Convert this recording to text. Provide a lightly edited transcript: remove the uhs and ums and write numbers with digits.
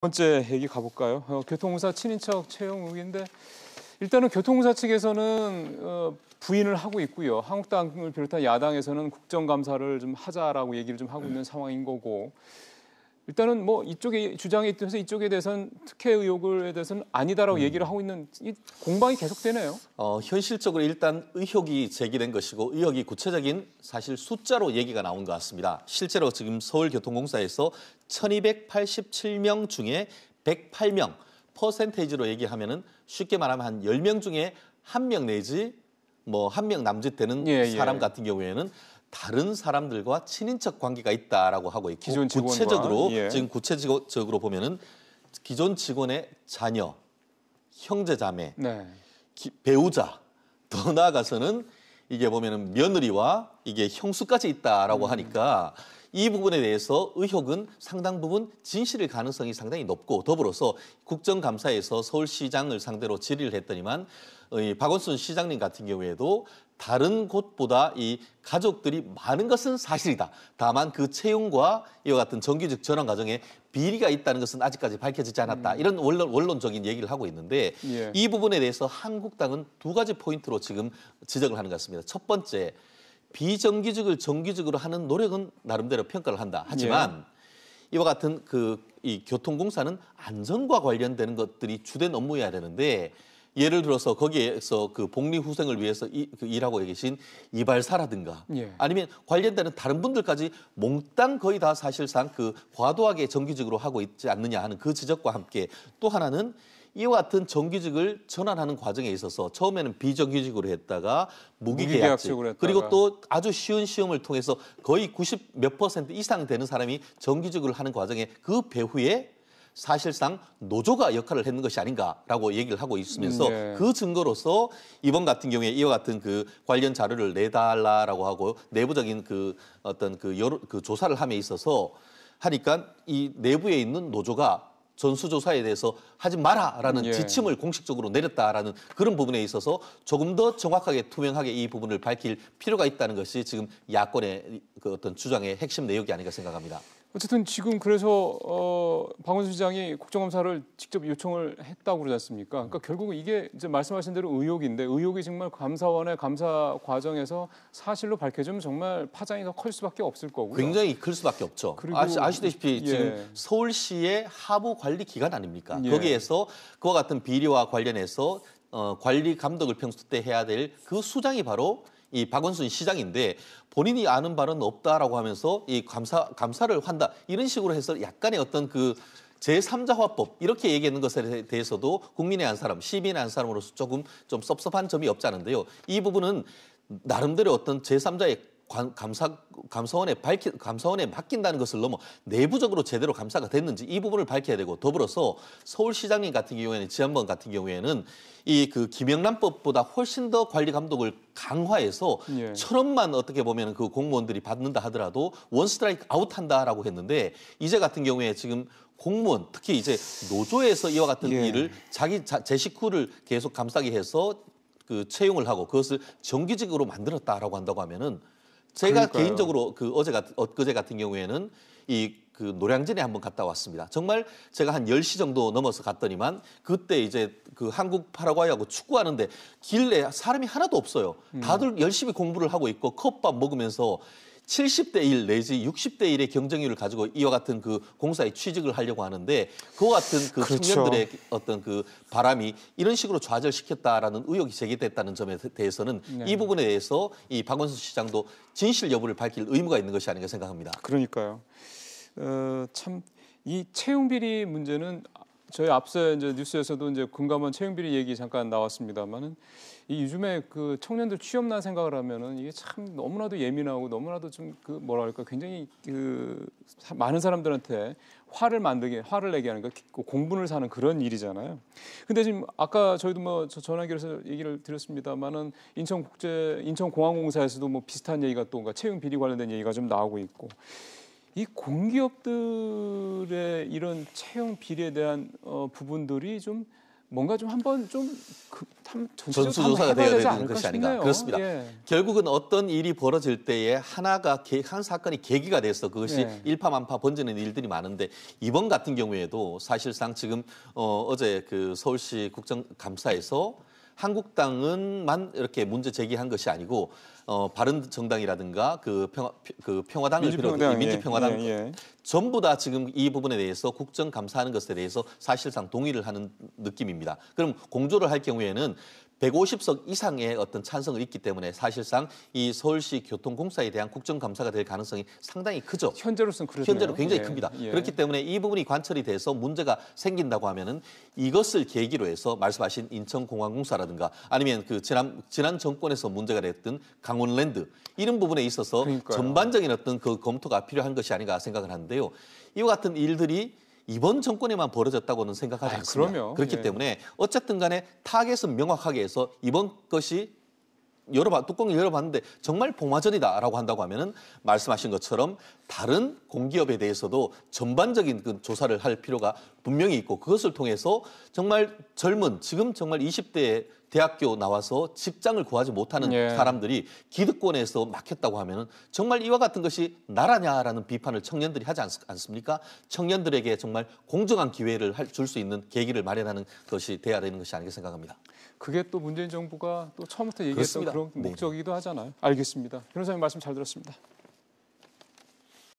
번째 얘기 가볼까요? 교통공사 친인척 채용 의혹인데 일단은 교통공사 측에서는 부인을 하고 있고요. 한국당을 비롯한 야당에서는 국정감사를 좀 하자라고 얘기를 좀 하고 있는 상황인 거고, 일단은 뭐 이쪽에 주장에 있어서 이쪽에 대해서는 특혜 의혹에 대해서는 아니다라고 얘기를 하고 있는 이 공방이 계속되네요. 현실적으로 일단 의혹이 제기된 것이고 의혹이 구체적인 사실 숫자로 얘기가 나온 것 같습니다. 실제로 지금 서울교통공사에서 1287명 중에 108명, 퍼센테이지로 얘기하면은 쉽게 말하면 한 10명 중에 1명 내지 뭐 1명 남짓 되는 사람 같은 경우에는 다른 사람들과 친인척 관계가 있다라고 하고 있고, 기존 직원과, 구체적으로 지금 구체적으로 보면은 기존 직원의 자녀, 형제자매, 배우자, 더 나아가서는 이게 보면은 며느리와 이게 형수까지 있다라고 하니까 이 부분에 대해서 의혹은 상당 부분 진실일 가능성이 상당히 높고, 더불어서 국정감사에서 서울시장을 상대로 질의를 했더니만 박원순 시장님 같은 경우에도 다른 곳보다 이 가족들이 많은 것은 사실이다. 다만 그 채용과 이와 같은 정규직 전환 과정에 비리가 있다는 것은 아직까지 밝혀지지 않았다. 이런 원론적인 얘기를 하고 있는데 이 부분에 대해서 한국당은 두 가지 포인트로 지금 지적을 하는 것 같습니다. 첫 번째, 비정규직을 정규직으로 하는 노력은 나름대로 평가를 한다. 하지만 이와 같은 이 교통공사는 안전과 관련되는 것들이 주된 업무여야 되는데, 예를 들어서 거기에서 그 복리후생을 위해서 일하고 계신 이발사라든가 아니면 관련되는 다른 분들까지 몽땅 거의 다 사실상 과도하게 정규직으로 하고 있지 않느냐 하는 그 지적과 함께, 또 하나는 이와 같은 정규직을 전환하는 과정에 있어서 처음에는 비정규직으로 했다가 무기계약직, 그리고 또 아주 쉬운 시험을 통해서 거의 90몇% 이상 되는 사람이 정규직으로 하는 과정에 그 배후에 사실상 노조가 역할을 했는 것이 아닌가라고 얘기를 하고 있으면서 그 증거로서 이번 같은 경우에 이와 같은 관련 자료를 내달라라고 하고 내부적인 어떤 조사를 함에 있어서 하니까 이 내부에 있는 노조가 전수조사에 대해서 하지 마라라는 지침을 공식적으로 내렸다라는 그런 부분에 있어서 조금 더 정확하게 투명하게 이 부분을 밝힐 필요가 있다는 것이 지금 야권의 어떤 주장의 핵심 내용이 아닌가 생각합니다. 어쨌든 지금 그래서 박원순 시장이 국정감사를 직접 요청을 했다고 그러지 않습니까? 그러니까 결국은 이게 이제 말씀하신 대로 의혹인데, 의혹이 정말 감사원의 감사 과정에서 사실로 밝혀지면 정말 파장이 더 클 수밖에 없을 거고요. 굉장히 클 수밖에 없죠. 아시다시피 지금 서울시의 하부 관리 기관 아닙니까? 거기에서 그와 같은 비리와 관련해서 관리 감독을 평소 때 해야 될 그 수장이 바로 이 박원순 시장인데, 본인이 아는 바는 없다라고 하면서 이 감사를 한다 이런 식으로 해서 약간의 어떤 제3자 화법 이렇게 얘기하는 것에 대해서도 국민의 한 사람, 시민의 한 사람으로서 조금 좀 섭섭한 점이 없지 않은데요. 이 부분은 나름대로 어떤 제3자의 감사원에 맡긴다는 것을 넘어 내부적으로 제대로 감사가 됐는지 이 부분을 밝혀야 되고, 더불어서 서울시장님 같은 경우에는 지난번 같은 경우에는 이 김영란법보다 훨씬 더 관리 감독을 강화해서 1,000원만 어떻게 보면 그 공무원들이 받는다 하더라도 원스트라이크 아웃한다라고 했는데, 이제 같은 경우에 지금 공무원 특히 이제 노조에서 이와 같은 일을 제 식구를 계속 감싸게 해서 채용을 하고 그것을 정규직으로 만들었다라고 한다고 하면은, 제가 개인적으로 엊그제 같은 경우에는 노량진에 한번 갔다 왔습니다. 정말 제가 한 10시 정도 넘어서 갔더니만 그때 이제 한국 파라과이하고 축구하는데 길에 사람이 하나도 없어요. 다들 열심히 공부를 하고 있고 컵밥 먹으면서 70대 1 내지 60대 1의 경쟁률을 가지고 이와 같은 공사에 취직을 하려고 하는데, 그와 같은 청년들의 어떤 바람이 이런 식으로 좌절시켰다라는 의혹이 제기됐다는 점에 대해서는 이 부분에 대해서 이 박원순 시장도 진실 여부를 밝힐 의무가 있는 것이 아닌가 생각합니다. 그러니까요. 참 이 채용 비리 문제는 저희 앞서 이제 뉴스에서도 이제 금감원 채용 비리 얘기 잠깐 나왔습니다만은, 이 요즘에 청년들 취업난 생각을 하면은 이게 참 너무나도 예민하고 너무나도 좀 뭐랄까 굉장히 많은 사람들한테 화를 내게 하는 공분을 사는 그런 일이잖아요. 근데 지금 아까 저희도 전화기로서 얘기를 드렸습니다만은 인천공항공사에서도 비슷한 얘기가 또 채용 비리 관련된 얘기가 좀 나오고 있고, 이 공기업들의 이런 채용 비리에 대한 부분들이 좀 뭔가 좀 한번 전수조사가 되어야 되는 것이 아닌가. 그렇습니다. 예. 결국은 어떤 일이 벌어질 때에 한 사건이 계기가 돼서 그것이 예. 일파만파 번지는 일들이 많은데 이번 같은 경우에도 사실상 지금 어제 그 서울시 국정감사에서 한국당은만 이렇게 문제 제기한 것이 아니고 바른정당이라든가 그 평화당을 비롯해 민주평화당 전부 다 지금 이 부분에 대해서 국정감사하는 것에 대해서 사실상 동의를 하는 느낌입니다. 그럼 공조를 할 경우에는 150석 이상의 어떤 찬성을 있기 때문에 사실상 이 서울시 교통공사에 대한 국정감사가 될 가능성이 상당히 크죠. 현재로서는 그렇죠. 현재로 굉장히 큽니다. 그렇기 때문에 이 부분이 관철이 돼서 문제가 생긴다고 하면은 이것을 계기로 해서 말씀하신 인천공항공사라든가 아니면 그 지난 정권에서 문제가 됐던 강원랜드 이런 부분에 있어서 그러니까요. 전반적인 어떤 그 검토가 필요한 것이 아닌가 생각을 하는데요. 이와 같은 일들이 이번 정권에만 벌어졌다고는 생각하지 않습니다. 그럼요. 그렇기 때문에 어쨌든 간에 타겟은 명확하게 해서 이번 것이 뚜껑을 열어봤는데 정말 봉화전이다라고 한다고 하면은 말씀하신 것처럼 다른 공기업에 대해서도 전반적인 그 조사를 할 필요가 분명히 있고 그것을 통해서 정말 지금 정말 20대에 대학교 나와서 직장을 구하지 못하는 사람들이 기득권에서 막혔다고 하면은 정말 이와 같은 것이 나라냐라는 비판을 청년들이 하지 않습니까? 청년들에게 정말 공정한 기회를 줄 수 있는 계기를 마련하는 것이 돼야 되는 것이 아닌가 생각합니다. 그게 또 문재인 정부가 또 처음부터 얘기했던 그렇습니다. 그런 목적이기도 하잖아요. 알겠습니다. 변호사님 말씀 잘 들었습니다.